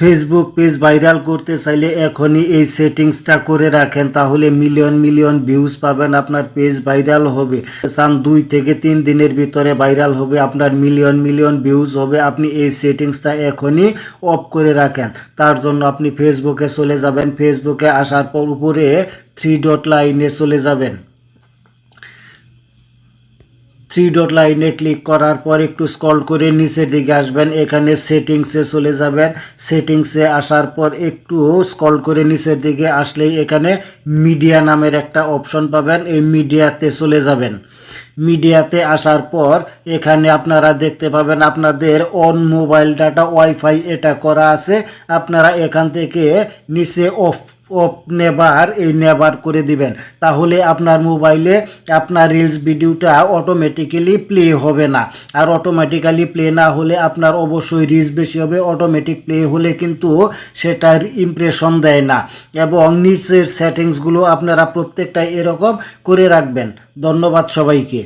Facebook page viral করতে চাইলে এখনই এই সেটিংসটা করে রাখেন, তাহলে মিলিয়ন মিলিয়ন ভিউজ পাবেন, আপনার পেজ ভাইরাল হবে। 2 থেকে 3 দিনের ভিতরে ভাইরাল হবে, আপনার মিলিয়ন মিলিয়ন ভিউজ হবে। আপনি এই সেটিংসটা এখনই অফ করে রাখেন। তার জন্য আপনি ফেসবুকে চলে যাবেন। ফেসবুকে আসার পর উপরে 3 ডট লাইনে চলে যাবেন। 3 ডট লাইনে ক্লিক করার পর একটু স্ক্রল করে নিচের দিকে আসবেন, এখানে সেটিংসে চলে যাবেন। সেটিংসে আসার পর একটু স্ক্রল করে নিচের দিকে আসলেই এখানে মিডিয়া নামের একটা অপশন পাবেন, এই মিডিয়াতে চলে যাবেন। মিডিয়াতে আসার পর এখানে আপনারা দেখতে পাবেন আপনাদের অন মোবাইল ডাটা ওয়াইফাই এটা করা আছে। আপনারা এখান থেকে নিচে অফ অফ নেবার এই নেবার করে দিবেন, তাহলে আপনার মোবাইলে আপনার রিলস ভিডিওটা অটোমেটিক্যালি প্লে হবে না। আর অটোমেটিক্যালি প্লে না হলে আপনার অবশ্যই রিচ বেশি হবে, অটোমেটিক প্লে হলে কিন্তু সেটার ইমপ্রেশন দেয় না। এবং নিচের সেটিংসগুলো আপনারা প্রত্যেকটাই এরকম করে রাখবেন। ধন্যবাদ সবাইকে।